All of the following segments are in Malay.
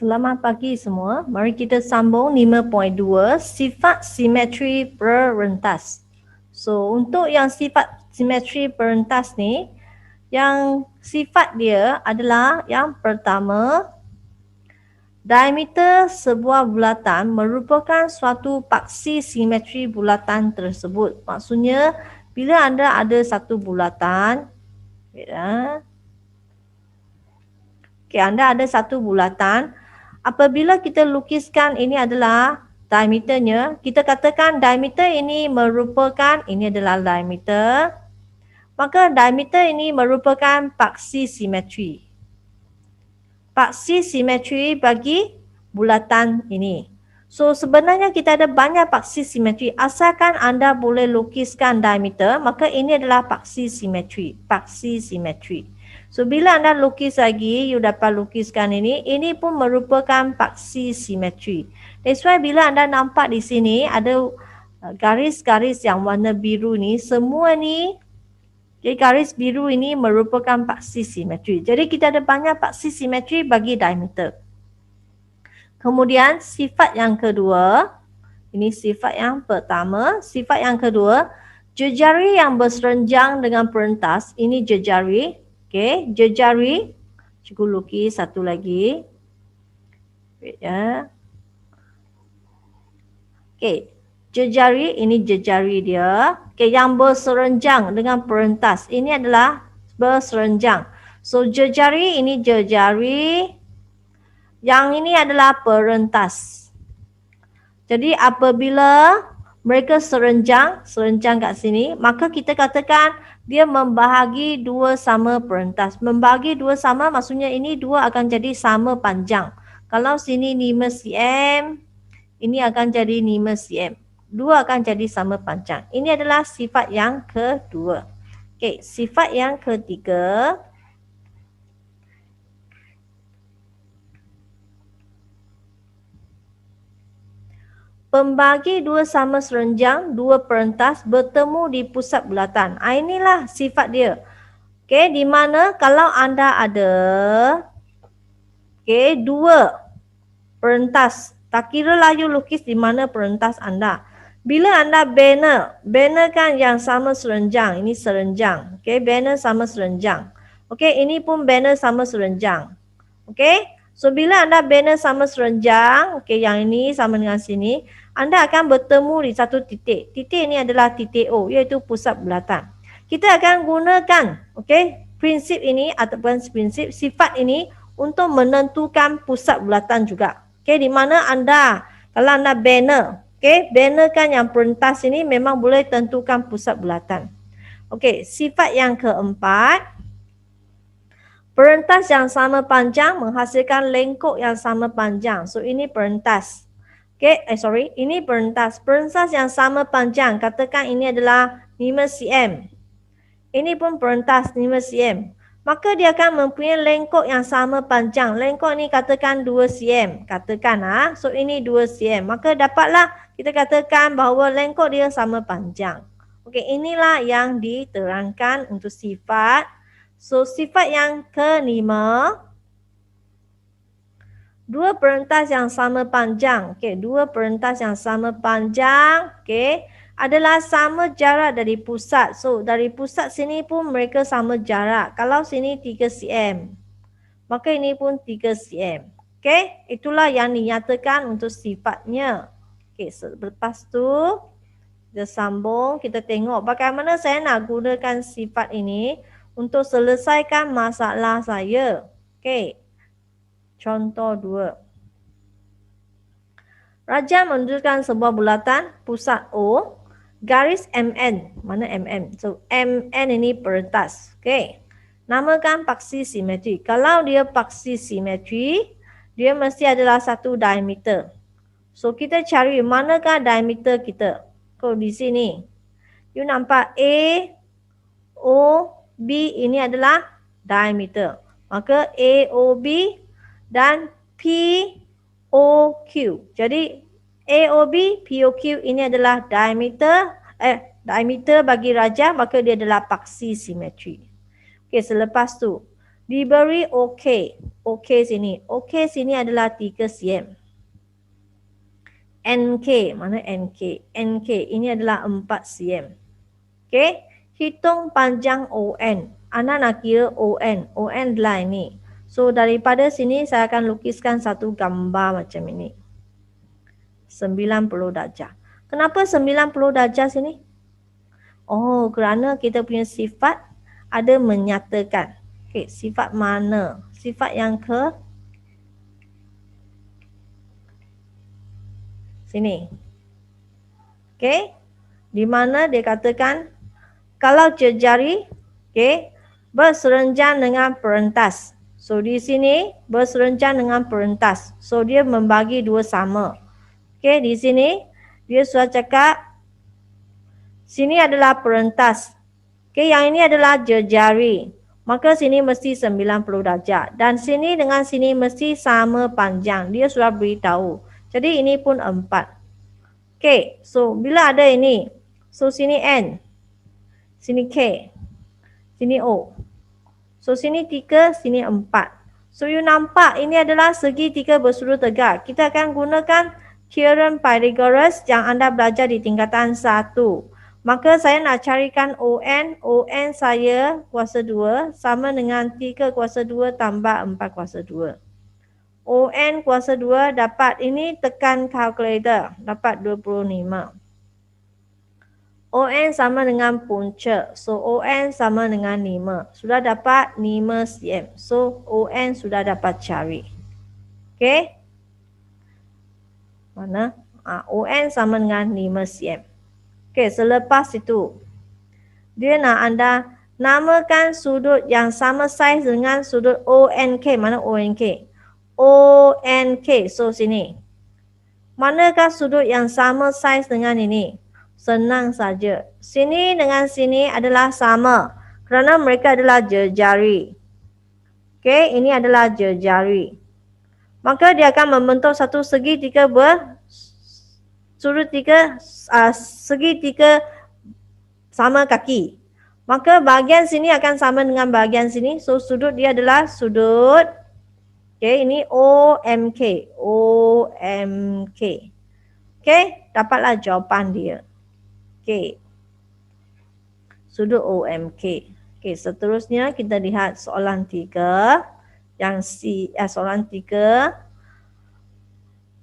Selamat pagi semua. Mari kita sambung 5.2 sifat simetri perentas. So, untuk yang sifat simetri perentas ni, yang sifat dia adalah yang pertama, diameter sebuah bulatan merupakan suatu paksi simetri bulatan tersebut. Maksudnya, bila anda ada satu bulatan, anda ada satu bulatan, apabila kita lukiskan ini adalah diameternya, kita katakan diameter ini merupakan, ini adalah diameter, maka diameter ini merupakan paksi simetri. Paksi simetri bagi bulatan ini. So, sebenarnya kita ada banyak paksi simetri. Asalkan anda boleh lukiskan diameter, maka ini adalah paksi simetri. Paksi simetri. So, bila anda lukis lagi, you dapat lukiskan ini pun merupakan paksi simetri. That's why bila anda nampak di sini, ada garis-garis yang warna biru ni, semua ni, jadi garis biru ini merupakan paksi simetri. Jadi kita ada banyak paksi simetri bagi diameter. Kemudian sifat yang kedua, ini sifat yang pertama. Sifat yang kedua, jejari yang berserenjang dengan perentas, ini jejari. Okey, jejari. Cikgu lukis satu lagi. Wait ya. Okey, jejari, ini jejari dia. Okey, yang berserenjang dengan perentas, ini adalah berserenjang. So, jejari, ini jejari. Yang ini adalah perentas. Jadi apabila mereka serenjang kat sini, maka kita katakan dia membahagi dua sama perentas. Membahagi dua sama maksudnya ini dua akan jadi sama panjang. Kalau sini 5 cm, ini akan jadi 5 cm. Dua akan jadi sama panjang. Ini adalah sifat yang kedua. Okey, sifat yang ketiga, pembagi dua sama serenjang, dua perentas bertemu di pusat bulatan. Inilah sifat dia. Okey, di mana kalau anda ada dua perentas, tak kira lah you lukis di mana perentas anda. Bila anda banner kan yang sama serenjang, ini serenjang. Okey, banner sama serenjang. Okey, ini pun banner sama serenjang. Okey, so bila anda banner sama serenjang, okey, yang ini sama dengan sini, anda akan bertemu di satu titik. Titik ini adalah titik O, iaitu pusat bulatan. Kita akan gunakan, okey, prinsip ini ataupun prinsip sifat ini untuk menentukan pusat bulatan juga. Okey, di mana anda, kalau anda banner, okey, banner kan yang perentas ini memang boleh tentukan pusat bulatan. Okey, sifat yang keempat, perentas yang sama panjang menghasilkan lengkuk yang sama panjang. So, ini perentas. Okey, ini perentas. Perentas yang sama panjang, katakan ini adalah 5 cm. Ini pun perentas 5 cm. Maka dia akan mempunyai lengkuk yang sama panjang. Lengkuk ni katakan 2 cm. Katakan so ini 2 cm. Maka dapatlah kita katakan bahawa lengkuk dia sama panjang. Okey, inilah yang diterangkan untuk sifat. So, sifat yang kelima, dua perentas yang sama panjang. Okey, dua perentas yang sama panjang, okey, adalah sama jarak dari pusat. So, dari pusat sini pun mereka sama jarak. Kalau sini 3 cm, maka ini pun 3 cm. Okey, itulah yang dinyatakan untuk sifatnya. Okey, selepas tu kita sambung, kita tengok bagaimana saya nak gunakan sifat ini untuk selesaikan masalah saya. Okey. Contoh 2. Rajah menunjukkan sebuah bulatan pusat O, garis MN. Mana MM? So, MN ini perentas. Okey. Namakan paksi simetri. Kalau dia paksi simetri, dia mesti adalah satu diameter. So, kita cari manakah diameter kita. Kalau di sini, you nampak A, O, B ini adalah diameter. Maka AOB dan POQ. Jadi AOB, POQ ini adalah diameter bagi rajah, maka dia adalah paksi simetri. Okey, selepas tu Diberi OK. OK sini. OK sini adalah 3 cm. NK, mana NK? NK ini adalah 4 cm. Okey, hitung panjang ON. Anda nak kira ON. ON adalah ini. So daripada sini saya akan lukiskan satu gambar macam ini. 90 darjah. Kenapa 90 darjah sini? Oh, kerana kita punya sifat ada menyatakan. Okey, sifat mana? Sifat yang ke sini. Okey. Di mana dia katakan kalau jejari berserenjang dengan perentas. So di sini berserenjang dengan perentas. So dia membagi dua sama. Okey, di sini dia sudah cakap sini adalah perentas. Okey, yang ini adalah jejari. Maka sini mesti 90 darjah. Dan sini dengan sini mesti sama panjang. Dia sudah beritahu. Jadi ini pun 4. Okey, so bila ada ini. So sini N. Sini K. Sini O. So sini 3, sini 4. So you nampak ini adalah segitiga bersudut tegak. Kita akan gunakan teorem Pythagoras yang anda belajar di tingkatan 1. Maka saya nak carikan ON. ON saya kuasa 2 sama dengan 3 kuasa 2 tambah 4 kuasa 2. ON kuasa 2 dapat ini tekan kalkulator. Dapat 25. ON sama dengan punca. So ON sama dengan 5. Sudah dapat 5 cm. So ON sudah dapat cari. Okey. Mana? ON sama dengan 5 cm. Okey, selepas itu dia nak anda namakan sudut yang sama saiz dengan sudut ONK. Mana ONK? ONK. So sini. Manakah sudut yang sama saiz dengan ini? Senang saja. Sini dengan sini adalah sama. Kerana mereka adalah jejari. Okey, ini adalah jejari. Maka dia akan membentuk satu segitiga segitiga sama kaki. Maka bahagian sini akan sama dengan bahagian sini. So sudut dia adalah sudut. Okey, ini OMK. OMK. Okey, dapatlah jawapan dia. Okey. Sudut OMK. Okey, seterusnya kita lihat soalan 3. Soalan 3.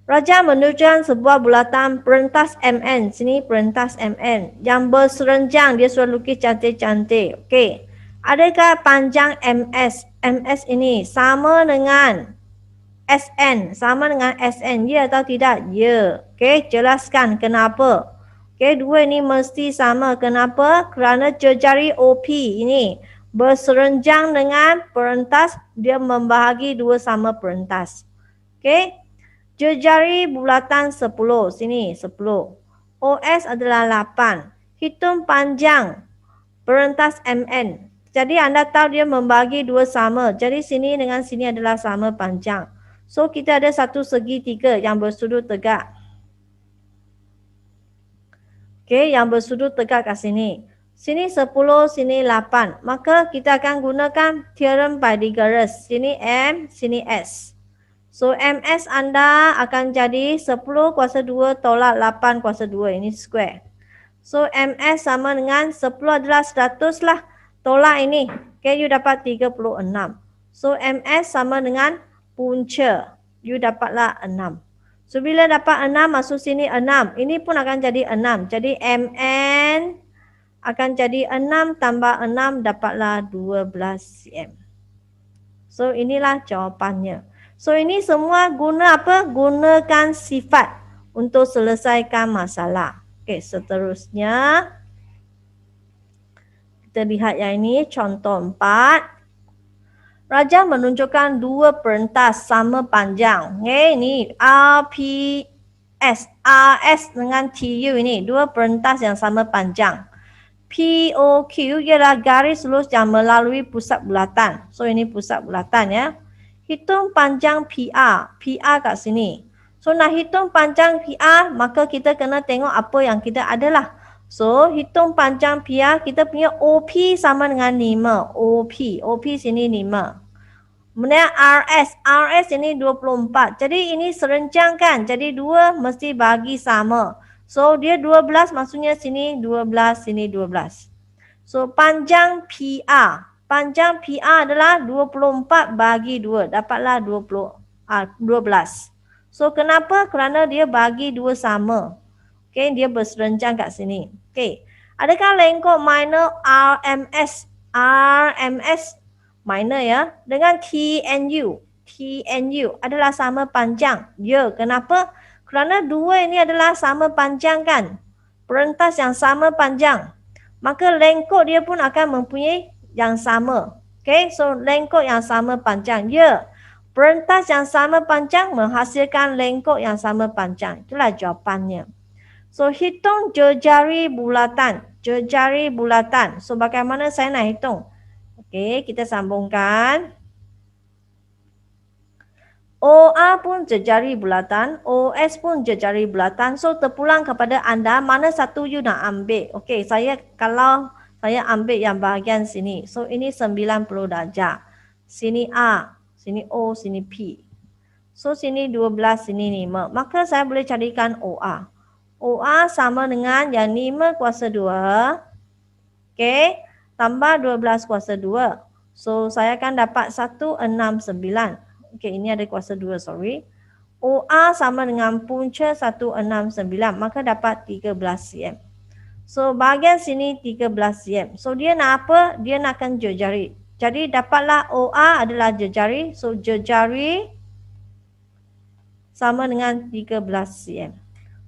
Raja menunjukkan sebuah bulatan perentas MN. Sini perentas MN. Yang berserenjang. Dia sudah lukis cantik-cantik. Okey. Adakah panjang MS? MS ini sama dengan SN. Sama dengan SN. Ya atau tidak? Ya. Okey, jelaskan kenapa. Okey, dua ini mesti sama. Kenapa? Kerana jejari OP ini berserenjang dengan perentas. Dia membahagi dua sama perentas. Okey. Jejari bulatan 10. Sini 10. OS adalah 8. Hitung panjang perentas MN. Jadi anda tahu dia membagi dua sama. Jadi sini dengan sini adalah sama panjang. So kita ada satu segitiga yang bersudut tegak. Okey, yang bersudut tegak kat sini. Sini 10, sini 8. Maka kita akan gunakan teorem Pythagoras. Sini M, sini S. So MS anda akan jadi 10 kuasa 2 tolak 8 kuasa 2. Ini square. So MS sama dengan 10 adalah 100 lah. Tolak ini. Okay, you dapat 36. So MS sama dengan punca. You dapatlah 6. So bila dapat 6 masuk sini 6. Ini pun akan jadi 6. Jadi MN akan jadi 6 tambah 6 dapatlah 12 cm. So inilah jawapannya. So ini semua guna apa? Gunakan sifat untuk selesaikan masalah. Okey, seterusnya kita lihat yang ini contoh 4. Raja menunjukkan dua perentas sama panjang. Ini RPS, RS dengan TU ini. Dua perentas yang sama panjang. POQ ialah garis lurus yang melalui pusat bulatan. So ini pusat bulatan ya. Hitung panjang PR. PR kat sini. So nak hitung panjang PR, maka kita kena tengok apa yang kita adalah. So hitung panjang PR, kita punya OP sama dengan 5. OP sini 5. Kemudian RS ini 24. Jadi ini serencang kan. Jadi 2 mesti bagi sama. So dia 12 maksudnya sini 12, sini 12. So panjang PR. Panjang PR adalah 24 bagi 2. Dapatlah 12. So kenapa? Kerana dia bagi 2 sama. Okay, dia berserenjang kat sini. Okay. Adakah lengkok minor RMS? RMS minor ya. Dengan TNU. TNU adalah sama panjang. Ya, kenapa? Kerana 2 ini adalah sama panjang kan. Perentas yang sama panjang. Maka lengkok dia pun akan mempunyai yang sama. Okay, so lengkok yang sama panjang. Ya, perentas yang sama panjang menghasilkan lengkok yang sama panjang. Itulah jawapannya. So, hitung jejari bulatan. Jejari bulatan. So, bagaimana saya nak hitung? Okey, kita sambungkan. OA pun jejari bulatan. OS pun jejari bulatan. So, terpulang kepada anda mana satu you nak ambil. Okey, kalau saya ambil yang bahagian sini. So, ini 90 darjah. Sini A, sini O, sini P. So, sini 12, sini 5. Maka saya boleh carikan OA. OA sama dengan yang 5 kuasa 2. Okey. Tambah 12 kuasa 2. So, saya akan dapat 169. Okey, ini ada kuasa 2, sorry. OA sama dengan punca 169. Maka dapat 13 cm. So, bahagian sini 13 cm. So, dia nak apa? Dia nakkan jejari. Jadi, dapatlah OA adalah jejari. So, jejari sama dengan 13 cm.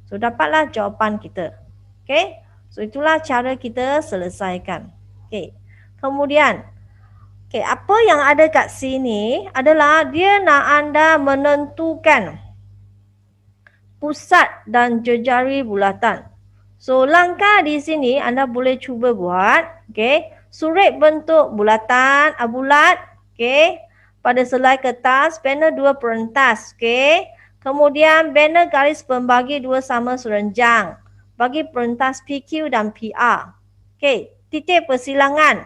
So, dapatlah jawapan kita. Okey. So, itulah cara kita selesaikan. Okey. Kemudian, okey, apa yang ada kat sini adalah dia nak anda menentukan pusat dan jejari bulatan. So, langkah di sini anda boleh cuba buat. Okey. Surit bentuk bulatan, bulat. Okey. Pada selai kertas, panel 2 perentas. Okey. Kemudian banner garis pembagi 2 sama serenjang bagi perentas PQ dan PR. Okey, titik persilangan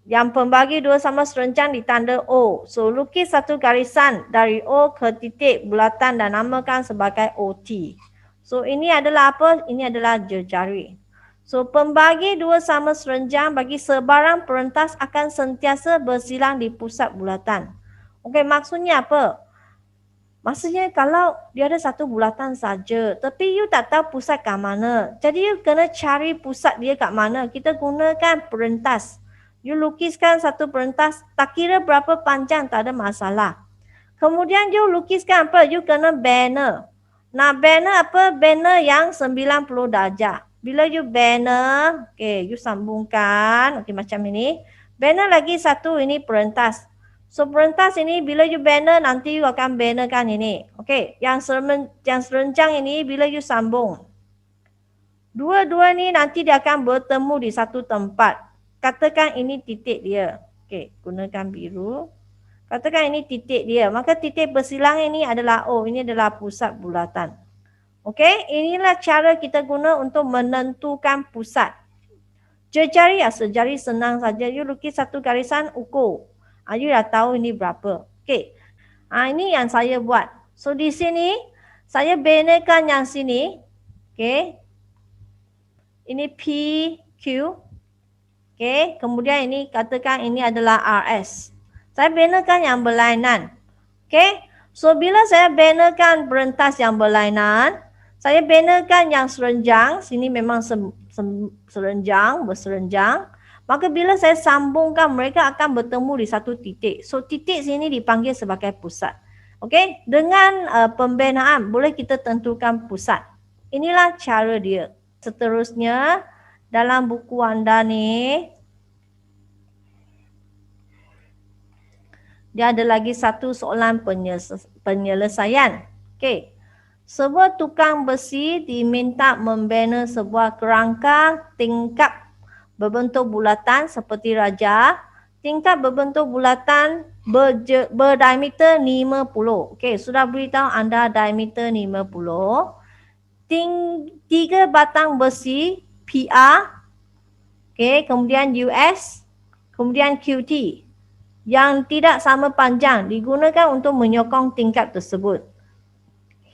yang pembagi 2 sama serenjang ditanda O. So, lukis satu garisan dari O ke titik bulatan dan namakan sebagai OT. So, ini adalah apa? Ini adalah jejari. So, pembagi 2 sama serenjang bagi sebarang perentas akan sentiasa bersilang di pusat bulatan. Okey, maksudnya apa? Maksudnya kalau dia ada satu bulatan saja, tapi you tak tahu pusat kat mana. Jadi you kena cari pusat dia kat mana. Kita gunakan perentas. You lukiskan satu perentas, tak kira berapa panjang, tak ada masalah. Kemudian you lukiskan apa? You kena banner. Nah, banner apa? Banner yang 90 darjah. Bila you banner, okay, you sambungkan, okay, macam ini. Banner lagi satu, ini perentas. So, perentas ini bila you banner, nanti you akan bannerkan ini. Okey, yang serenjang ini bila you sambung. Dua-dua ni nanti dia akan bertemu di satu tempat. Katakan ini titik dia. Okey, gunakan biru. Katakan ini titik dia. Maka titik bersilang ini adalah O. Ini adalah pusat bulatan. Okey, inilah cara kita guna untuk menentukan pusat. Jejari ya, sejari senang saja. You lukis satu garisan, ukur. You dah tahu ini berapa. Okey. Ini yang saya buat. So, di sini, saya bannerkan yang sini. Okey. Ini PQ. Okey. Kemudian ini, katakan ini adalah RS. Saya bannerkan yang berlainan. Okey. So, bila saya bannerkan berentas yang berlainan, saya bannerkan yang serenjang. Sini memang serenjang, berserenjang. Maka bila saya sambungkan, mereka akan bertemu di satu titik. So, titik sini dipanggil sebagai pusat. Okey, dengan pembenaan boleh kita tentukan pusat. Inilah cara dia. Seterusnya, dalam buku anda ni, dia ada lagi satu soalan penyelesaian. Okey. Sebuah tukang besi diminta membina sebuah kerangka tingkap berbentuk bulatan seperti raja. Tingkap berbentuk bulatan berdiameter 50. Okey, sudah beritahu anda diameter 50. 3 batang besi PR. Okey, kemudian US, kemudian QT. yang tidak sama panjang digunakan untuk menyokong tingkap tersebut.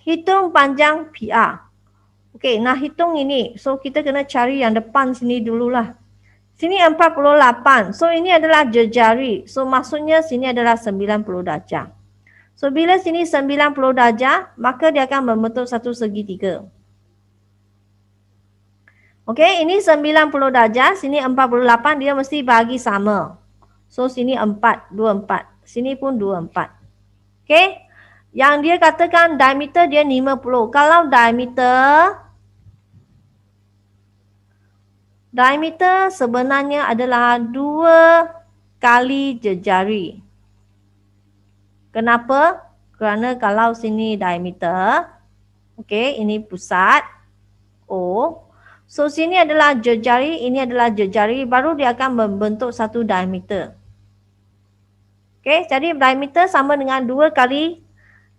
Hitung panjang PR. Okey, nak hitung ini. So, kita kena cari yang depan sini dululah. Sini 48. So, ini adalah jejari. So, maksudnya sini adalah 90 darjah. So, bila sini 90 darjah, maka dia akan membentuk satu segitiga. Okey, ini 90 darjah, sini 48, dia mesti bagi sama. So, sini 4, 24. Sini pun 24. Okey, yang dia katakan diameter dia 50. Kalau diameter sebenarnya adalah 2 kali jejari. Kenapa? Kerana kalau sini diameter, okey, ini pusat O. So, sini adalah jejari, ini adalah jejari, baru dia akan membentuk satu diameter. Okey, jadi diameter sama dengan 2 kali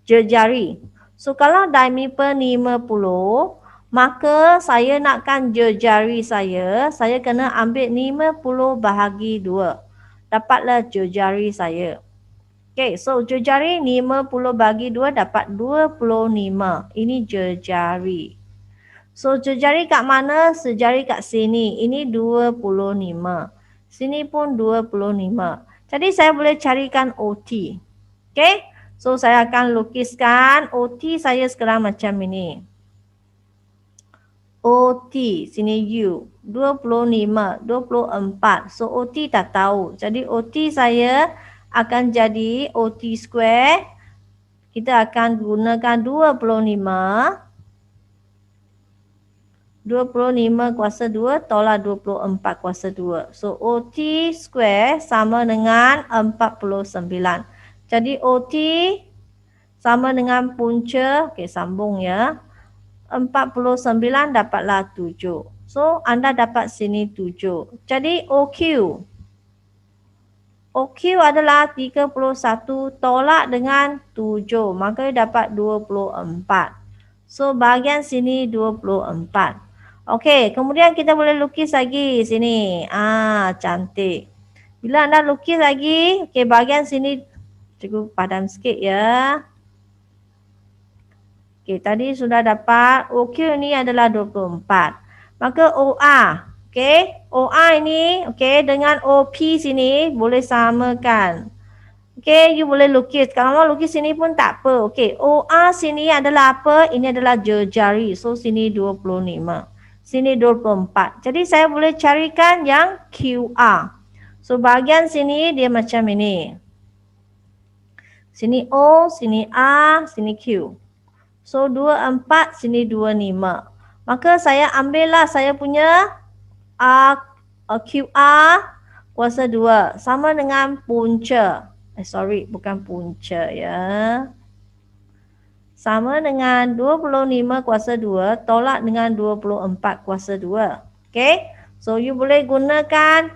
jejari. So, kalau diameter 50, maka saya nakkan jejari saya kena ambil 50 bahagi 2. Dapatlah jejari saya. Okey, so jejari 50 bagi 2 dapat 25. Ini jejari. So, jejari kat mana? Sejari kat sini. Ini 25. Sini pun 25. Jadi, saya boleh carikan OT. Okey? So, saya akan lukiskan OT saya sekarang macam ini. OT, sini U. 25, 24. So, OT tak tahu. Jadi, OT saya akan jadi OT square. Kita akan gunakan 25. 25 kuasa 2 tolak 24 kuasa 2. So, OT square sama dengan 49. Jadi, OT sama dengan punca. Okey, sambung ya. 49 dapatlah 7. So, anda dapat sini 7. Jadi, OQ. OQ adalah 31 tolak dengan 7. Maka dapat 24. So, bahagian sini 24. Okey, kemudian kita boleh lukis lagi sini. Cantik. Bila anda lukis lagi, okey, bahagian sini cikgu padam sikit ya. Okey, tadi sudah dapat OQ ni adalah 24. Maka OR, okey, OR ini okey dengan OP sini boleh samakan. Okey, you boleh lukis. Kalau mau lukis sini pun tak apa. Okey, OR sini adalah apa? Ini adalah jejari. So, sini 25. Sini 24. Jadi, saya boleh carikan yang QR. So, bahagian sini dia macam ini. Sini O, sini A, sini Q. So, 24, sini 25. Maka, saya ambillah saya punya QR kuasa 2. Sama dengan punca. Bukan punca ya. Sama dengan 25 kuasa 2 tolak dengan 24 kuasa 2. Okey. So, you boleh gunakan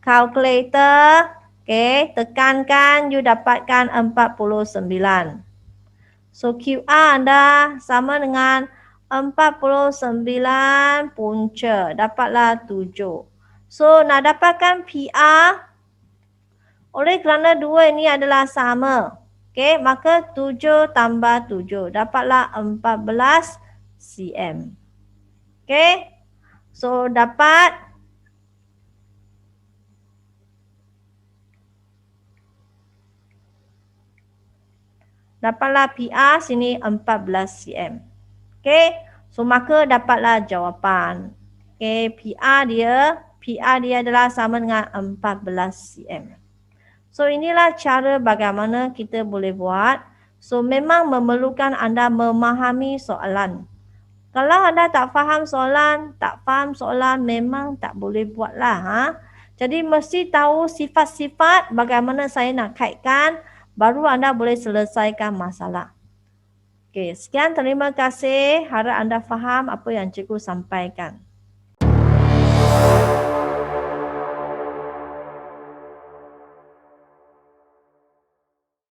kalkulator. Okey. Tekankan, you dapatkan 49. So, QR anda sama dengan 49 punca. Dapatlah 7. So, nak dapatkan PR, oleh kerana 2 ini adalah sama. Okey, maka 7 tambah 7. Dapatlah 14 cm. Okey. So, dapatlah PR sini 14 cm. Okey. So, maka dapatlah jawapan. Okey, PR dia adalah sama dengan 14 cm. So, inilah cara bagaimana kita boleh buat. So, memang memerlukan anda memahami soalan. Kalau anda tak faham soalan, memang tak boleh buatlah. Jadi, mesti tahu sifat-sifat bagaimana saya nak kaitkan, baru anda boleh selesaikan masalah. Okey, sekian, terima kasih. Harap anda faham apa yang cikgu sampaikan.